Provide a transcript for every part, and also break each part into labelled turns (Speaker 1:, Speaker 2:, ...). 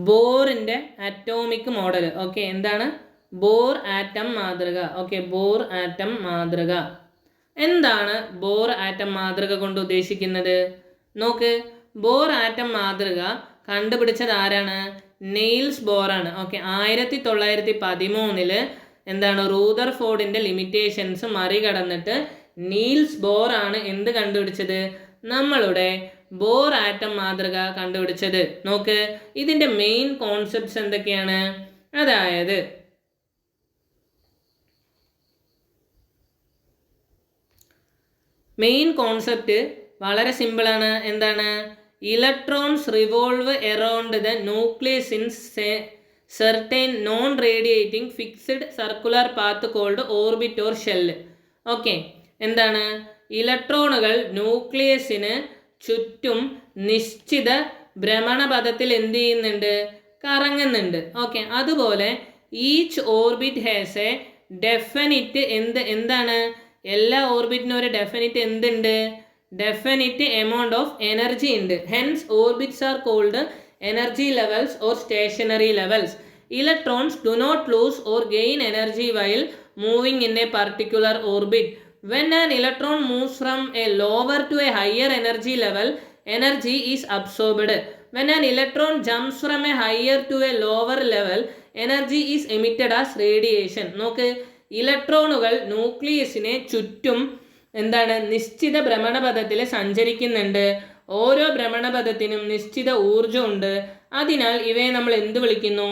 Speaker 1: ബോറിൻ്റെ atomic model. Okay, എന്താണ് bore atom മാതൃക? Okay, bore atom മാതൃക. എന്താണ് ബോർ ആറ്റം മാതൃക കൊണ്ട് ഉദ്ദേശിക്കുന്നത്? നോക്ക്, ബോർ ആറ്റം മാതൃക കണ്ടുപിടിച്ചത് ആരാണ്? നെയിൽസ് ബോറാണ്. ഓക്കെ, 1913 എന്താണ് റൂദർഫോർഡിൻ്റെ ലിമിറ്റേഷൻസ് മറികടന്നിട്ട് നീൽസ് ബോർ ആണ് എന്ത് കണ്ടുപിടിച്ചത്? നമ്മളുടെ ബോർ ആറ്റം മാതൃക കണ്ടുപിടിച്ചത്. നോക്ക്, ഇതിൻ്റെ മെയിൻ കോൺസെപ്റ്റ്സ് എന്തൊക്കെയാണ്? അതായത് മെയിൻ കോൺസെപ്റ്റ് വളരെ സിമ്പിളാണ്. എന്താണ്? Electrons revolve around the nucleus in certain non radiating fixed circular path called orbit or shell. Okay, എന്താണ്? ഇലക്ട്രോണുകൾ ന്യൂക്ലിയസിന് ചുറ്റും നിശ്ചിത ഭ്രമണപഥത്തിൽ എന്ത് ചെയ്യുന്നുണ്ട്? കറങ്ങുന്നുണ്ട്. ഓക്കെ, അതുപോലെ each orbit has a definite എന്താണ്? എല്ലാ ഓർബിറ്റിനും ഒരു ഡെഫിനിറ്റ് എന്തുണ്ട്? ഡെഫിനിറ്റ് എമൗണ്ട് ഓഫ് എനർജി ഉണ്ട്. Hence orbits are called energy levels or stationary levels. Electrons do not lose or gain energy while moving in a particular orbit. When an electron moves from a lower to a higher energy level, energy is absorbed. When an electron jumps from a higher to a lower level, energy is emitted as radiation. നോക്ക്, ഇലക്ട്രോണുകൾ ന്യൂക്ലിയസിനെ ചുറ്റും എന്താണ്? നിശ്ചിത ഭ്രമണപഥത്തിൽ സഞ്ചരിക്കുന്നുണ്ട്. ഓരോ ഭ്രമണപഥത്തിനും നിശ്ചിത ഊർജ്ജമുണ്ട്. അതിനാൽ ഇവയെ നമ്മൾ എന്ത് വിളിക്കുന്നു?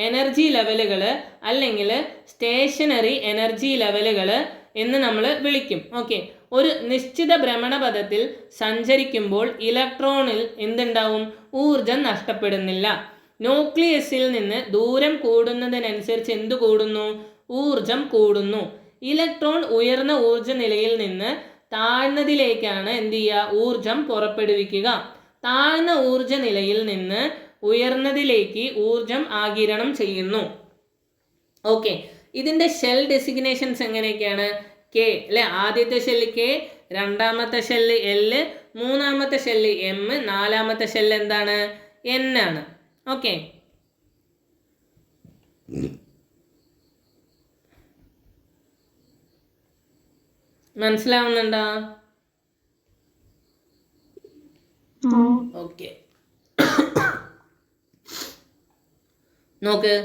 Speaker 1: എനർജി ലെവലുകൾ അല്ലെങ്കിൽ സ്റ്റേഷനറി എനർജി ലെവലുകൾ എന്ന് നമ്മൾ വിളിക്കും. ഓക്കെ, ഒരു നിശ്ചിത ഭ്രമണപഥത്തിൽ സഞ്ചരിക്കുമ്പോൾ ഇലക്ട്രോണിൽ എന്തുണ്ടാവും? ഊർജം നഷ്ടപ്പെടുന്നില്ല. ന്യൂക്ലിയസിൽ നിന്ന് ദൂരം കൂടുന്നതിനനുസരിച്ച് എന്ത് കൂടുന്നു? ഊർജം കൂടുന്നു. ഇലക്ട്രോൺ ഉയർന്ന ഊർജ നിലയിൽ നിന്ന് താഴ്ന്നതിലേക്കാണ് എന്ത് ചെയ്യുക? ഊർജം പുറപ്പെടുവിക്കുക. താഴ്ന്ന ഊർജ നിലയിൽ നിന്ന് ഉയർന്നതിലേക്ക് ഊർജം ആഗിരണം ചെയ്യുന്നു. ഓക്കെ, ഇതിൻ്റെ ഷെൽ ഡെസിഗ്നേഷൻസ് എങ്ങനെയൊക്കെയാണ്? കെ അല്ലെ, ആദ്യത്തെ ഷെല്ല് കെ, രണ്ടാമത്തെ ഷെല്ല് എൽ, മൂന്നാമത്തെ ഷെല്ല് എം, നാലാമത്തെ ഷെല്ല് എന്താണ്? എൻ ആണ്. ഓക്കെ, മനസ്സിലാവുന്നുണ്ടോ? ഓക്കെ, നോക്ക്,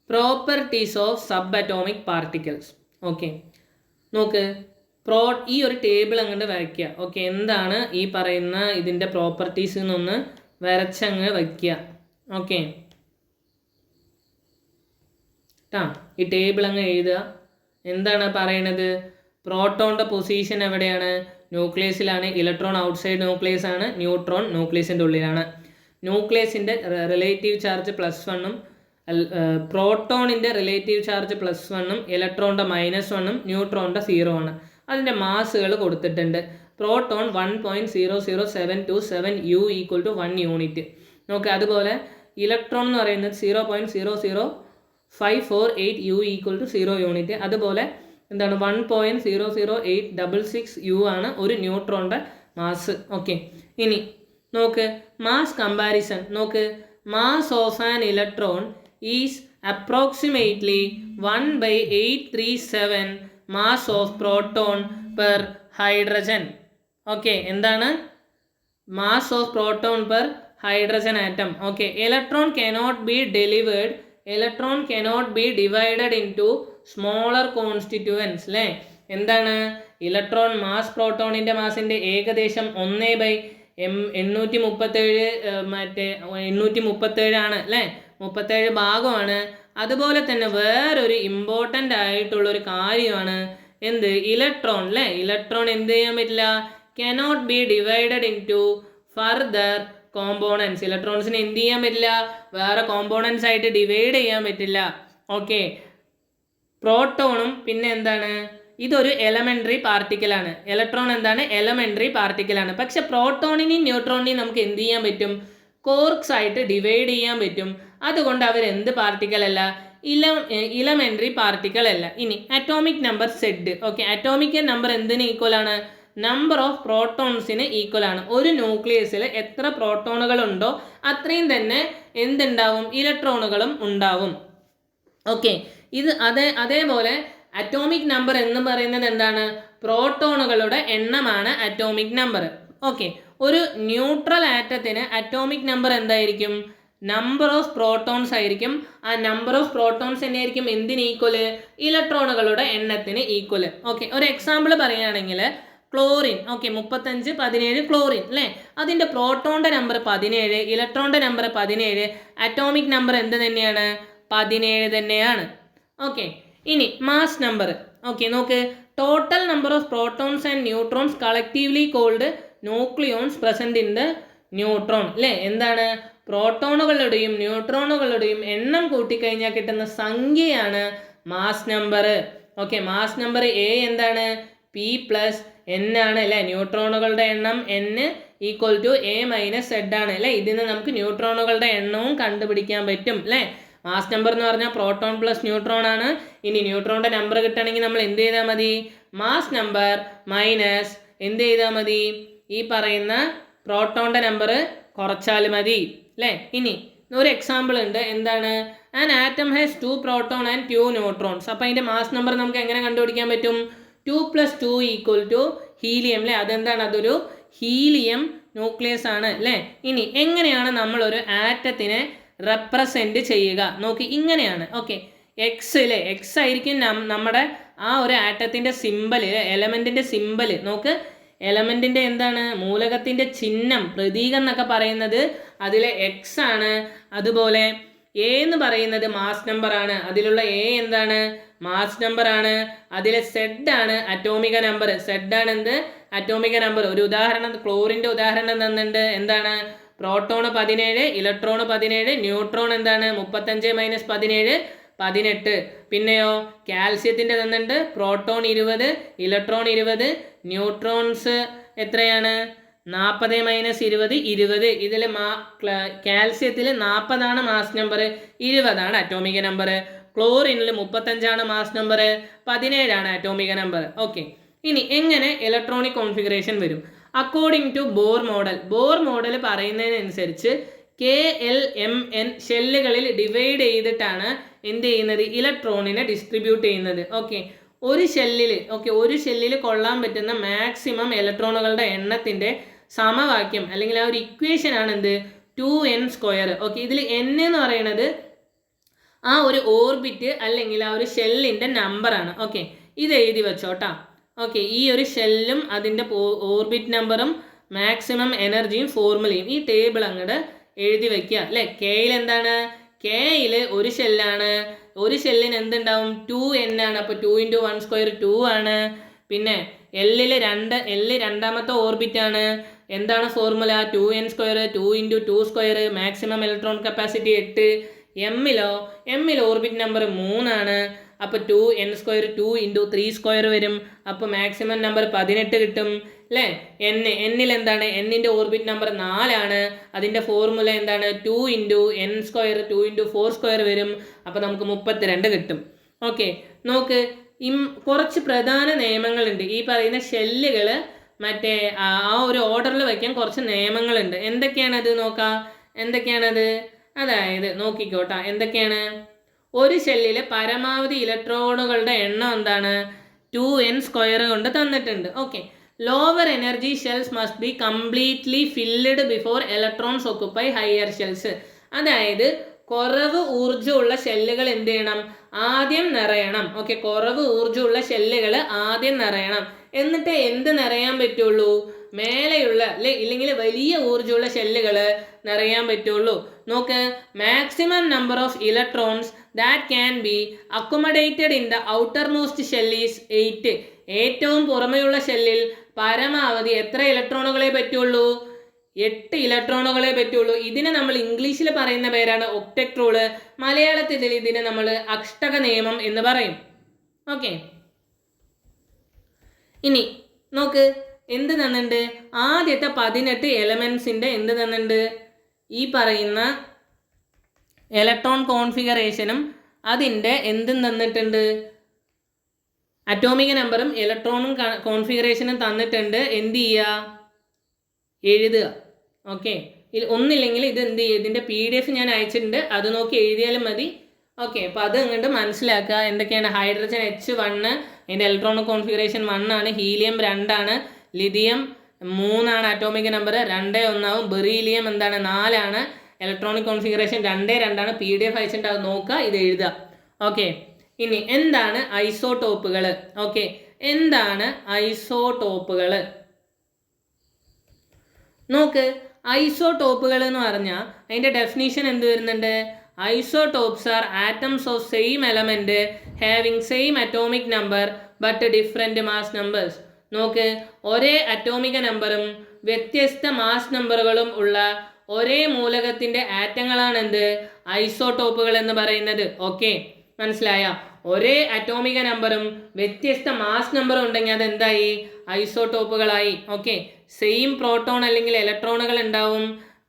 Speaker 1: properties of sub atomic particles. Okay, നോക്ക്, ഈ ഒരു ടേബിൾ അങ്ങോട്ട് വരയ്ക്കുക. ഓക്കെ, എന്താണ് ഈ പറയുന്ന ഇതിൻ്റെ പ്രോപ്പർട്ടീസ് എന്നൊന്ന് വരച്ചങ്ങ് വയ്ക്കുക. ഓക്കെ, ഈ ടേബിൾ അങ്ങ് എഴുതുക. എന്താണ് പറയണത്? പ്രോട്ടോണിൻ്റെ പൊസിഷൻ എവിടെയാണ്? ന്യൂക്ലിയസിലാണ്. ഇലക്ട്രോൺ ഔട്ട്സൈഡ് ന്യൂക്ലിയസ് ആണ്. ന്യൂട്രോൺ ന്യൂക്ലിയസിൻ്റെ ഉള്ളിലാണ്. ന്യൂക്ലിയസിൻ്റെ റിലേറ്റീവ് ചാർജ് +1ഉം പ്രോട്ടോണിൻ്റെ റിലേറ്റീവ് ചാർജ് +1ഉം ഇലക്ട്രോണിൻ്റെ -1ഉം ന്യൂട്രോണിൻ്റെ 0 ആണ്. അതിൻ്റെ മാസുകൾ കൊടുത്തിട്ടുണ്ട്. Proton 1.00727 U = 1 unit. നോക്കുക, അതുപോലെ ഇലക്ട്രോൺ എന്ന് പറയുന്നത് 0.00548 U = 0 യൂണിറ്റ്. അതുപോലെ എന്താണ് 1.00866 U ആണ് ഒരു ന്യൂട്രോണിൻ്റെ മാസ്. ഓക്കെ, ഇനി നോക്ക്, മാസ് കമ്പാരിസൺ. നോക്ക്, mass of an electron is approximately 1/837 mass of proton per hydrogen. Okay, എന്താണ്? Mass of proton per hydrogen atom. Okay, electron cannot be delivered, electron cannot be divided into smaller constituents. അല്ലേ, എന്താണ്? Electron mass പ്രോട്ടോണിൻ്റെ മാസിൻ്റെ ഏകദേശം 1/837 ആണ്. അല്ലേ, 37 ഭാഗമാണ്. അതുപോലെ തന്നെ വേറൊരു ഇമ്പോർട്ടൻ്റ് ആയിട്ടുള്ളൊരു കാര്യമാണ് എന്ത്? ഇലക്ട്രോൺ. അല്ലേ, ഇലക്ട്രോൺ എന്ത് ചെയ്യാൻ പറ്റില്ല? Cannot be divided into further components. ഇലക്ട്രോൺസിന് എന്ത് ചെയ്യാൻ പറ്റില്ല? വേറെ കോമ്പോണൻസ് ആയിട്ട് ഡിവൈഡ് ചെയ്യാൻ പറ്റില്ല. ഓക്കെ, പ്രോട്ടോണും പിന്നെ എന്താണ്? ഇതൊരു എലമെൻ്ററി പാർട്ടിക്കിളാണ്. ഇലക്ട്രോൺ എന്താണ്? എലമെൻ്ററി പാർട്ടിക്കിളാണ്. പക്ഷെ പ്രോട്ടോണിനെയും ന്യൂട്രോണിനെയും നമുക്ക് എന്ത് ചെയ്യാൻ പറ്റും? കോർക്സ് ആയിട്ട് ഡിവൈഡ് ചെയ്യാൻ പറ്റും. അതുകൊണ്ട് അവരെന്ത് പാർട്ടിക്കിൾ അല്ല? ഇലമെൻ്ററി പാർട്ടിക്കിൾ അല്ല. ഇനി atomic number Z. Okay, atomic number എന്തിന് ഈക്വൽ ആണ്? നമ്പർ ഓഫ് പ്രോട്ടോൺസിന് ഈക്വൽ ആണ്. ഒരു ന്യൂക്ലിയസിൽ എത്ര പ്രോട്ടോണുകൾ ഉണ്ടോ അത്രയും തന്നെ എന്തുണ്ടാവും, ഇലക്ട്രോണുകളും ഉണ്ടാവും. ഓക്കെ, ഇത് അതേപോലെ അറ്റോമിക് നമ്പർ എന്ന് പറയുന്നത് എന്താണ്, പ്രോട്ടോണുകളുടെ എണ്ണമാണ് അറ്റോമിക് നമ്പർ. ഓക്കെ, ഒരു ന്യൂട്രൽ ആറ്റത്തിന് അറ്റോമിക് നമ്പർ എന്തായിരിക്കും, നമ്പർ ഓഫ് പ്രോട്ടോൺസ് ആയിരിക്കും. ആ നമ്പർ ഓഫ് പ്രോട്ടോൺസ് തന്നെയായിരിക്കും എന്തിന് ഈക്വല്, ഇലക്ട്രോണുകളുടെ എണ്ണത്തിന് ഈക്വല്. ഓക്കെ, ഒരു എക്സാമ്പിൾ പറയുകയാണെങ്കിൽ ക്ലോറിൻ. ഓക്കെ, 35, 17 ക്ലോറിൻ അല്ലേ, അതിൻ്റെ പ്രോട്ടോണിൻ്റെ നമ്പർ 17, ഇലക്ട്രോണിൻ്റെ നമ്പർ 17, അറ്റോമിക് നമ്പർ എന്ത് തന്നെയാണ്, 17 തന്നെയാണ്. ഓക്കെ, ഇനി മാസ് നമ്പർ. ഓക്കെ, നോക്ക്, total number of protons and neutrons collectively called nucleons present in the neutron അല്ലേ. എന്താണ്, പ്രോട്ടോണുകളുടെയും ന്യൂട്രോണുകളുടെയും എണ്ണം കൂട്ടിക്കഴിഞ്ഞാൽ കിട്ടുന്ന സംഖ്യയാണ് mass number. Okay, mass number A എന്താണ്, പി പ്ലസ് എൻ ആണ് അല്ലേ. ന്യൂട്രോണുകളുടെ എണ്ണം N equal to A minus Z ആണ് അല്ലേ. ഇതിന് നമുക്ക് ന്യൂട്രോണുകളുടെ എണ്ണവും കണ്ടുപിടിക്കാൻ പറ്റും അല്ലേ. മാസ് നമ്പർ എന്ന് പറഞ്ഞാൽ പ്രോട്ടോൺ പ്ലസ് ന്യൂട്രോൺ ആണ്. ഇനി ന്യൂട്രോണിൻ്റെ നമ്പർ കിട്ടണമെങ്കിൽ നമ്മൾ എന്ത് ചെയ്താൽ മതി, മാസ് നമ്പർ മൈനസ് എന്ത് ചെയ്താൽ മതി, ഈ പറയുന്ന പ്രോട്ടോണിൻ്റെ നമ്പർ കുറച്ചാൽ മതി അല്ലേ. ഇനി ഒരു എക്സാമ്പിൾ ഉണ്ട്, എന്താണ്, an atom has 2 proton and 2 neutrons. അപ്പോൾ അതിൻ്റെ മാസ് നമ്പർ നമുക്ക് എങ്ങനെ കണ്ടുപിടിക്കാൻ പറ്റും, 2 + 2 ഈക്വൽ ടു ഹീലിയം അല്ലേ. അതെന്താണ്, അതൊരു ഹീലിയം ന്യൂക്ലിയസ് ആണ് അല്ലേ. ഇനി എങ്ങനെയാണ് നമ്മളൊരു ആറ്റത്തിനെ റെപ്രസെൻറ്റ് ചെയ്യുക, നോക്കി, ഇങ്ങനെയാണ്. ഓക്കെ, എക്സ് അല്ലേ, എക്സ് ആയിരിക്കും നമ്മുടെ ആ ഒരു ആറ്റത്തിൻ്റെ സിമ്പൽ, എലമെൻറ്റിൻ്റെ സിമ്പൽ. നോക്ക്, എലമെൻറ്റിൻ്റെ എന്താണ്, മൂലകത്തിൻ്റെ ചിഹ്നം, പ്രതീകം എന്നൊക്കെ പറയുന്നത് അതിലെ എക്സ് ആണ്. അതുപോലെ എ എന്ന് പറയുന്നത് മാസ് നമ്പർ ആണ്, അതിലുള്ള എ എന്താണ്, മാസ് നമ്പർ ആണ്. അതിലെ സെഡ് ആണ് അറ്റോമിക നമ്പർ, സെഡ് ആണ് എന്ത്, അറ്റോമിക നമ്പർ. ഒരു ഉദാഹരണം, ക്ലോറിൻ്റെ ഉദാഹരണം തന്നിട്ടുണ്ട്, എന്താണ്, പ്രോട്ടോൺ 17, ഇലക്ട്രോൺ 17, ന്യൂട്രോൺ എന്താണ്, 35 - 17 18. പിന്നെയോ കാൽസ്യത്തിൻ്റെ തന്നിട്ടുണ്ട്, പ്രോട്ടോൺ 20, ഇലക്ട്രോൺ 20, ന്യൂട്രോൺസ് എത്രയാണ്, 40 - 20 20. ഇതിൽ കാൽസ്യത്തിൽ 40 മാസ് നമ്പർ, 20 അറ്റോമിക നമ്പർ. ക്ലോറിനിൽ 35 മാസ് നമ്പർ, 17 അറ്റോമിക നമ്പർ. ഓക്കെ, ഇനി എങ്ങനെ ഇലക്ട്രോണിക് കോൺഫിഗറേഷൻ വരും, according to Bohr model. Bohr model പറയുന്നതിനനുസരിച്ച് KLMN ഷെല്ലുകളിൽ ഡിവൈഡ് ചെയ്തിട്ടാണ് എന്ത് ചെയ്യുന്നത്, ഇലക്ട്രോണിനെ ഡിസ്ട്രിബ്യൂട്ട് ചെയ്യുന്നത്. ഓക്കെ, ഒരു ഷെല്ലിൽ കൊള്ളാൻ പറ്റുന്ന മാക്സിമം ഇലക്ട്രോണുകളുടെ എണ്ണത്തിൻ്റെ സമവാക്യം അല്ലെങ്കിൽ ആ ഒരു ഇക്വേഷൻ ആണ് എന്ത്, 2n². ഓക്കെ, ഇതിൽ n എന്ന് പറയുന്നത് ആ ഒരു ഓർബിറ്റ് അല്ലെങ്കിൽ ആ ഒരു ഷെല്ലിൻ്റെ നമ്പറാണ്. ഓക്കെ, ഇത് എഴുതി വെച്ചോട്ടാ. ഓക്കെ, ഈ ഒരു ഷെല്ലും അതിൻ്റെ ഓർബിറ്റ് നമ്പറും മാക്സിമം എനർജിയും ഫോർമുലയും ഈ ടേബിൾ അങ്ങോട്ട് എഴുതി വയ്ക്കുക അല്ലേ. കെയിൽ എന്താണ്, കെയിൽ ഒരു ഷെല്ലാണ്, ഒരു ഷെല്ലിന് എന്തുണ്ടാവും, 2n ആണ്. അപ്പോൾ 2 × 1² 2 ആണ്. പിന്നെ എല്ലിൽ രണ്ടാമത്തെ ഓർബിറ്റ് ആണ്. എന്താണ് formula, 2n², 2 × 2² maximum electron capacity 8. എമ്മിൽ ഓർബിറ്റ് നമ്പർ 3 ആണ്. അപ്പോൾ 2n² 2 × 3² വരും. അപ്പോൾ മാക്സിമം നമ്പർ 18 കിട്ടും അല്ലേ. എന്നിൽ എന്താണ്, എന്നിൻ്റെ ഓർബിറ്റ് നമ്പർ 4 ആണ്. അതിൻ്റെ ഫോർമുല എന്താണ്, 2 × n², 2 × 4² വരും. അപ്പോൾ നമുക്ക് 32 കിട്ടും. ഓക്കെ, നോക്ക്, കുറച്ച് പ്രധാന നിയമങ്ങളുണ്ട്. ഈ പറയുന്ന ഷെല്ലുകൾ മറ്റേ ആ ഒരു ഓർഡറിൽ വയ്ക്കാൻ കുറച്ച് നിയമങ്ങളുണ്ട്. എന്തൊക്കെയാണത് നോക്കാം, എന്തൊക്കെയാണത്, അതായത് നോക്കിക്കോട്ടാ, എന്തൊക്കെയാണ്, ഒരു ഷെല്ലിൽ പരമാവധി ഇലക്ട്രോണുകളുടെ എണ്ണം എന്താണ്, 2n² കൊണ്ട് തന്നിട്ടുണ്ട്. Okay, lower energy shells must be completely filled before electrons occupy higher shells. അതായത് കുറവ് ഊർജ്ജമുള്ള ഷെല്ലുകൾ എന്ത് ചെയ്യണം, ആദ്യം നിറയണം. ഓക്കെ, കുറവ് ഊർജ്ജമുള്ള ഷെല്ലുകൾ ആദ്യം നിറയണം. എന്നിട്ട് എന്ത് നിറയാൻ പറ്റുള്ളൂ, മേലെയുള്ള ഇല്ലെങ്കിൽ വലിയ ഊർജ്ജമുള്ള ഷെല്ലുകൾ നിറയാൻ പറ്റുള്ളൂ. നോക്ക്, maximum number of electrons that can be accommodated in the outer most shell is 8. ഏറ്റവും പുറമെയുള്ള ഷെല്ലിൽ പരമാവധി എത്ര ഇലക്ട്രോണുകളെ പറ്റുള്ളൂ, 8 ഇലക്ട്രോണുകളെ പറ്റുള്ളൂ. ഇതിനെ നമ്മൾ ഇംഗ്ലീഷിൽ പറയുന്ന പേരാണ് ഒക്ടറ്റ് റൂള്. മലയാളത്തിൽ ഇതിനെ നമ്മൾ അഷ്ടക നിയമം എന്ന് പറയും. ഓക്കെ, ഇനി നോക്ക്, എന്ത് തന്നിട്ടുണ്ട്, ആദ്യത്തെ 18 എലമെൻസിൻ്റെ എന്ത് തന്നിട്ടുണ്ട്, ഈ പറയുന്ന ഇലക്ട്രോൺ കോൺഫിഗറേഷനും അതിൻ്റെ എന്തും തന്നിട്ടുണ്ട്, അറ്റോമിക് നമ്പറും ഇലക്ട്രോണും കോൺഫിഗറേഷനും തന്നിട്ടുണ്ട്. എന്ത് ചെയ്യുക? എഴുതുക. ഓക്കെ, ഒന്നില്ലെങ്കിൽ ഇത് എന്ത് ചെയ്യുക, ഇതിൻ്റെ PDF ഞാൻ അയച്ചിട്ടുണ്ട്, അത് നോക്കി എഴുതിയാലും മതി. ഓക്കെ, അപ്പോൾ അത് അങ്ങോട്ട് മനസ്സിലാക്കുക. എന്തൊക്കെയാണ്? ഹൈഡ്രജൻ H1, അതിൻ്റെ ഇലക്ട്രോണിക് കോൺഫിഗറേഷൻ 1 ആണ്. ഹീലിയം 2 ആണ്. ലിഥിയം 3 ആണ് അറ്റോമിക് നമ്പർ, 2 1 ആവും. ബെറീലിയം എന്താണ്? 4 ആണ്. ഇലക്ട്രോണിക് കോൺഫിഗറേഷൻ 2 2 ആണ്. PDF അയച്ചിട്ടുണ്ട്, അത് നോക്കുക, ഇത് എഴുതുക. ഓക്കെ, ഇനി എന്താണ് ഐസോടോപ്പുകൾ? ഓക്കെ, എന്താണ് ഐസോടോപ്പുകൾ? നോക്ക്, ഐസോടോപ്പുകൾ എന്ന് പറഞ്ഞാൽ അതിൻ്റെ ഡെഫിനീഷൻ എന്ത് വരുന്നുണ്ട്? Isotopes R atoms of same element having same atomic number but different mass numbers. നോക്ക്, ഒരേ അറ്റോമിക നമ്പറും വ്യത്യസ്ത മാസ് നമ്പറുകളും ഉള്ള ഒരേ മൂലകത്തിൻ്റെ ആറ്റങ്ങളാണ് എന്ത്? ഐസോടോപ്പുകൾ എന്ന് പറയുന്നത്. ഓക്കെ, മനസ്സിലായ? ഒരേ അറ്റോമിക നമ്പറും വ്യത്യസ്ത മാസ് നമ്പറും ഉണ്ടെങ്കിൽ അതെന്തായി? ഐസോടോപ്പുകളായി. ഓക്കെ, സെയിം പ്രോട്ടോൺ അല്ലെങ്കിൽ ഇലക്ട്രോണുകൾ ഉണ്ടാവും,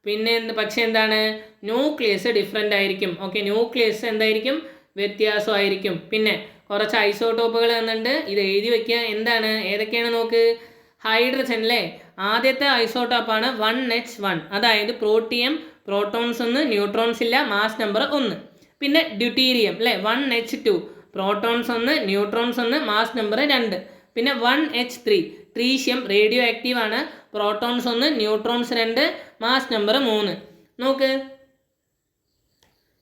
Speaker 1: പിന്നെ പക്ഷെ എന്താണ്? ന്യൂക്ലിയസ് ഡിഫറെൻ്റ് ആയിരിക്കും. ഓക്കെ, ന്യൂക്ലിയസ് എന്തായിരിക്കും? വ്യത്യാസമായിരിക്കും. പിന്നെ കുറച്ച് ഐസോടോപ്പുകൾ തന്നിട്ടുണ്ട്, ഇത് എഴുതി വയ്ക്കുക. എന്താണ്? ഏതൊക്കെയാണ് നോക്ക്. ഹൈഡ്രജൻ അല്ലേ, ആദ്യത്തെ ഐസോടോപ്പാണ് 1H1, അതായത് പ്രോട്ടിയം, പ്രോട്ടോൺസ് 1, ന്യൂട്രോൺസ് ഇല്ല, മാസ് നമ്പർ 1. പിന്നെ ഡ്യൂട്ടീരിയം അല്ലേ, 1H2, protons 1, neutrons 1, mass number 2. പിന്നെ 1H3, ട്രീഷ്യം, റേഡിയോ ആക്റ്റീവ് ആണ്, പ്രോട്ടോൺസ് 1, ന്യൂട്രോൺസ് 2, മാസ് നമ്പർ 3. നോക്ക്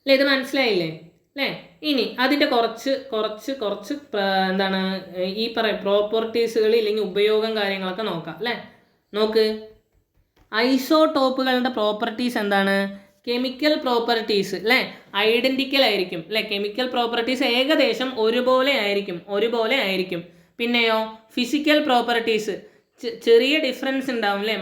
Speaker 1: അല്ലേ, ഇത് മനസ്സിലായില്ലേ അല്ലേ? ഇനി അതിൻ്റെ കുറച്ച് എന്താണ് ഈ പ്രോപ്പർട്ടീസുകൾ ഇല്ലെങ്കിൽ ഉപയോഗം കാര്യങ്ങളൊക്കെ നോക്കാം അല്ലേ. നോക്ക്, ഐസോടോപ്പുകളുടെ പ്രോപ്പർട്ടീസ് എന്താണ്? കെമിക്കൽ പ്രോപ്പർട്ടീസ് അല്ലേ, ഐഡൻറ്റിക്കൽ ആയിരിക്കും അല്ലേ. കെമിക്കൽ പ്രോപ്പർട്ടീസ് ഏകദേശം ഒരുപോലെ ആയിരിക്കും. പിന്നെയോ ഫിസിക്കൽ പ്രോപ്പർട്ടീസ് ചെറിയ ഡിഫറൻസ് ഉണ്ടാവും അല്ലേ.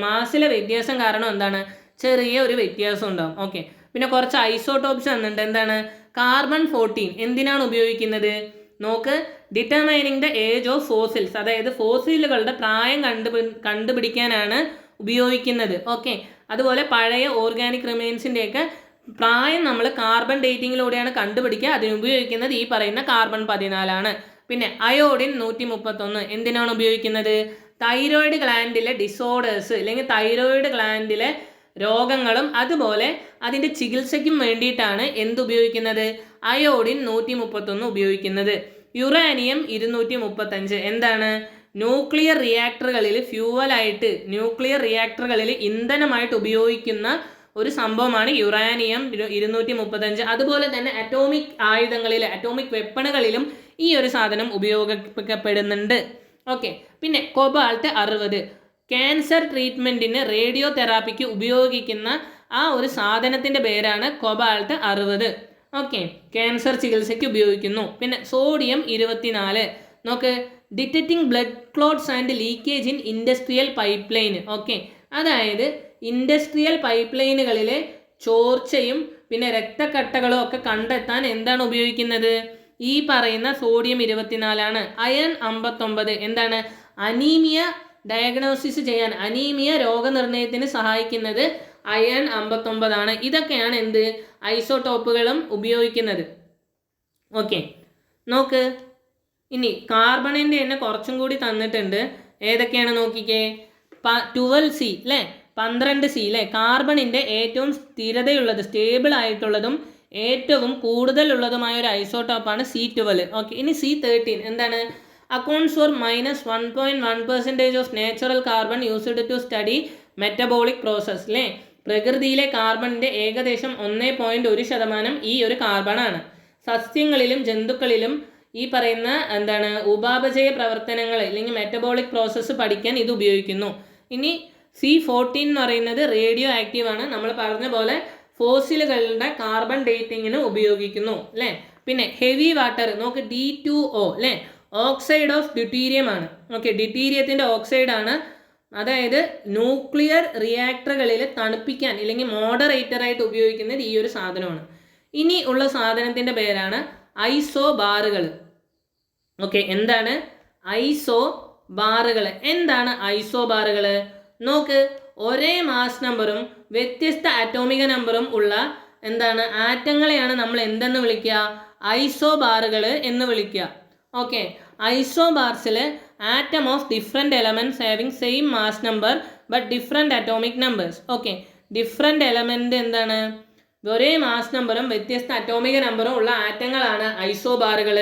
Speaker 1: മാസിലെ വ്യത്യാസം കാരണം എന്താണ്? ചെറിയ ഒരു വ്യത്യാസം ഉണ്ടാവും. ഓക്കെ, പിന്നെ കുറച്ച് ഐസോടോപ്സ് വന്നിട്ടുണ്ട്. എന്താണ്? കാർബൺ 14 എന്തിനാണ് ഉപയോഗിക്കുന്നത്? നോക്ക്, determining the age of fossils, അതായത് ഫോസിലുകളുടെ പ്രായം കണ്ടുപിടിക്കാനാണ് ഉപയോഗിക്കുന്നത്. ഓക്കെ, അതുപോലെ പഴയ ഓർഗാനിക് റിമെയിൻസിൻ്റെയൊക്കെ പ്രായം നമ്മൾ കാർബൺ ഡേറ്റിങ്ങിലൂടെയാണ് കണ്ടുപിടിക്കുക. അതിന് ഉപയോഗിക്കുന്നത് ഈ പറയുന്ന കാർബൺ 14 ആണ്. പിന്നെ അയോഡിൻ 131 എന്തിനാണ് ഉപയോഗിക്കുന്നത്? തൈറോയിഡ് ഗ്ലാൻഡിലെ ഡിസോർഡേഴ്സ് അല്ലെങ്കിൽ തൈറോയിഡ് ഗ്ലാൻഡിലെ രോഗങ്ങളും അതുപോലെ അതിൻ്റെ ചികിത്സയ്ക്കും വേണ്ടിയിട്ടാണ് എന്തുപയോഗിക്കുന്നത്? അയോഡിൻ 131 ഉപയോഗിക്കുന്നത്. യുറാനിയം 235 എന്താണ്? ന്യൂക്ലിയർ റിയാക്ടറുകളിൽ ഇന്ധനമായിട്ട് ഉപയോഗിക്കുന്ന ഒരു സംഭവമാണ് യുറാനിയം 235. അതുപോലെ തന്നെ അറ്റോമിക് വെപ്പണുകളിലും ഈ ഒരു സാധനം ഉപയോഗിക്കപ്പെടുന്നുണ്ട്. ഓക്കെ, പിന്നെ കൊബാൾട്ട് 60 ക്യാൻസർ ട്രീറ്റ്മെൻറ്റിന് റേഡിയോ തെറാപ്പിക്ക് ഉപയോഗിക്കുന്ന ആ ഒരു സാധനത്തിൻ്റെ പേരാണ് കൊബാൾട്ട് 60. ഓക്കെ, ക്യാൻസർ ചികിത്സയ്ക്ക് ഉപയോഗിക്കുന്നു. പിന്നെ സോഡിയം 24 നോക്ക്, detecting blood clots and leakage in industrial pipe line. Okay, അതായത് ഇൻഡസ്ട്രിയൽ പൈപ്പ് ലൈനുകളിലെ ചോർച്ചയും പിന്നെ രക്തക്കട്ടകളും ഒക്കെ കണ്ടെത്താൻ എന്താണ് ഉപയോഗിക്കുന്നത്? ഈ പറയുന്ന സോഡിയം 24 അയൺ 59 എന്താണ്? അനീമിയ ഡയഗ്നോസിസ് ചെയ്യാൻ, അനീമിയ രോഗനിർണയത്തിന് സഹായിക്കുന്നത് അയൺ 59 ഇതൊക്കെയാണ് എന്ത്? ഐസോടോപ്പുകളും ഉപയോഗിക്കുന്നത്. ഓക്കെ, നോക്ക്, ഇനി കാർബണിൻ്റെ തന്നെ കുറച്ചും കൂടി തന്നിട്ടുണ്ട്. ഏതൊക്കെയാണ് നോക്കിക്കേ. 12C അല്ലേ, 12C അല്ലേ, കാർബണിൻ്റെ ഏറ്റവും സ്ഥിരതയുള്ളത്, സ്റ്റേബിൾ ആയിട്ടുള്ളതും ഏറ്റവും കൂടുതലുള്ളതുമായ ഒരു ഐസോടോപ്പാണ് C12. ഓക്കെ, ഇനി C13 എന്താണ്? Accounts for -1.1% of natural carbon used to study metabolic process അല്ലേ. പ്രകൃതിയിലെ കാർബണിൻ്റെ ഏകദേശം 1.1% ഈ ഒരു കാർബണാണ്. സസ്യങ്ങളിലും ജന്തുക്കളിലും ഈ പറയുന്ന എന്താണ് ഉപാപചയ പ്രവർത്തനങ്ങൾ അല്ലെങ്കിൽ മെറ്റബോളിക് പ്രോസസ്സ് പഠിക്കാൻ ഇത് ഉപയോഗിക്കുന്നു. ഇനി C14 എന്ന് പറയുന്നത് റേഡിയോ ആക്റ്റീവ് ആണ്. നമ്മൾ പറഞ്ഞ പോലെ ഫോസിലുകളുടെ കാർബൺ ഡേറ്റിങ്ങിന് ഉപയോഗിക്കുന്നു അല്ലേ. പിന്നെ ഹെവി വാട്ടർ നോക്ക്, D2O അല്ലേ, ഓക്സൈഡ് ഓഫ് ഡ്യൂട്ടീരിയം ആണ്. ഓക്കെ, ഡ്യൂട്ടീരിയത്തിൻ്റെ ഓക്സൈഡാണ്. അതായത് ന്യൂക്ലിയർ റിയാക്ടറുകളിൽ തണുപ്പിക്കാൻ അല്ലെങ്കിൽ മോഡറേറ്ററായിട്ട് ഉപയോഗിക്കുന്നത് ഈ ഒരു സാധനമാണ്. ഇനി ഉള്ള സാധനത്തിൻ്റെ പേരാണ് ഐസോ ബാറുകൾ. ഓക്കെ, എന്താണ് ഐസോ ബാറുകൾ? എന്താണ് ഐസോ ബാറുകൾ? നോക്ക്, ഒരേ മാസ് നമ്പറും വ്യത്യസ്ത അറ്റോമിക നമ്പറും ഉള്ള എന്താണ് ആറ്റങ്ങളെയാണ് നമ്മൾ എന്തെന്ന് വിളിക്കുക? ഐസോ ബാറുകൾ എന്ന് വിളിക്കുക. ഓക്കെ, ഐസോബാർസിൽ atom of different elements having same mass number but different atomic numbers. Okay, different element എന്താണ്? ഒരേ മാസ് നമ്പറും വ്യത്യസ്ത അറ്റോമിക നമ്പറും ഉള്ള ആറ്റങ്ങളാണ് ഐസോബാറുകൾ.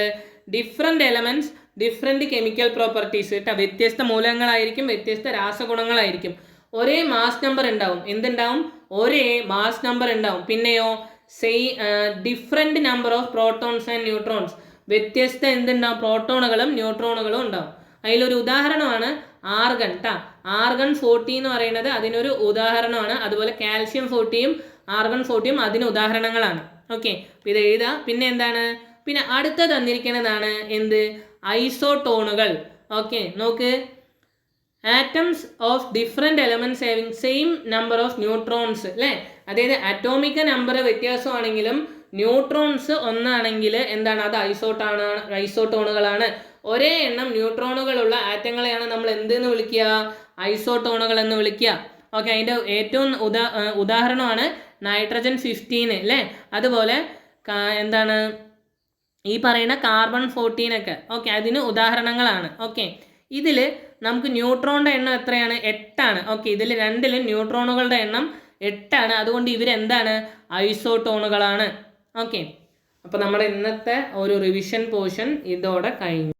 Speaker 1: Different elements, different chemical properties കേട്ടോ, വ്യത്യസ്ത മൂലകങ്ങളായിരിക്കും, വ്യത്യസ്ത രാസഗുണങ്ങളായിരിക്കും. ഒരേ മാസ് നമ്പർ ഉണ്ടാവും. എന്തുണ്ടാവും? ഒരേ മാസ് നമ്പർ ഉണ്ടാവും. പിന്നെയോ different number of protons and neutrons, വ്യത്യസ്ത എന്തുണ്ടാവും? പ്രോട്ടോണുകളും ന്യൂട്രോണുകളും ഉണ്ടാവും. അതിലൊരു ഉദാഹരണമാണ് ആർഗൺ കേട്ടോ. ആർഗൺ 40 എന്ന് പറയുന്നത് അതിനൊരു ഉദാഹരണമാണ്. അതുപോലെ കാൽഷ്യം 40യും ആർഗൺ 40യും അതിന് ഉദാഹരണങ്ങളാണ്. ഓക്കെ, ഇത് എഴുതാം. പിന്നെ എന്താണ്? പിന്നെ അടുത്ത തന്നിരിക്കുന്നതാണ് എന്ത്? ഐസോട്ടോണുകൾ. ഓക്കെ, നോക്ക്, atoms of different elements having same number of neutrons അല്ലേ. അതായത് അറ്റോമിക നമ്പർ വ്യത്യാസമാണെങ്കിലും ന്യൂട്രോൺസ് ഒന്നാണെങ്കിൽ എന്താണ്? അത് ഐസോട്ടോണുകളാണ്. ഒരേ എണ്ണം ന്യൂട്രോണുകളുള്ള ആറ്റങ്ങളെയാണ് നമ്മൾ എന്തെന്ന് വിളിക്കുക? ഐസോട്ടോണുകൾ എന്ന് വിളിക്കുക. ഓക്കെ, അതിൻ്റെ ഏറ്റവും ഉദാഹരണമാണ് നൈട്രജൻ 15 അല്ലേ. അതുപോലെ എന്താണ് ഈ പറയുന്ന കാർബൺ 14 ഒക്കെ. ഓക്കെ, അതിന് ഉദാഹരണങ്ങളാണ്. ഓക്കെ, ഇതിൽ നമുക്ക് ന്യൂട്രോണിൻ്റെ എണ്ണം എത്രയാണ്? 8 ആണ്. ഓക്കെ, ഇതിൽ രണ്ടിലും ന്യൂട്രോണുകളുടെ എണ്ണം 8 ആണ്. അതുകൊണ്ട് ഇവരെന്താണ്? ഐസോട്ടോണുകളാണ്. ഓക്കെ, അപ്പോൾ നമ്മുടെ ഇന്നത്തെ ഒരു റിവിഷൻ പോർഷൻ ഇതോടെ കഴിഞ്ഞു.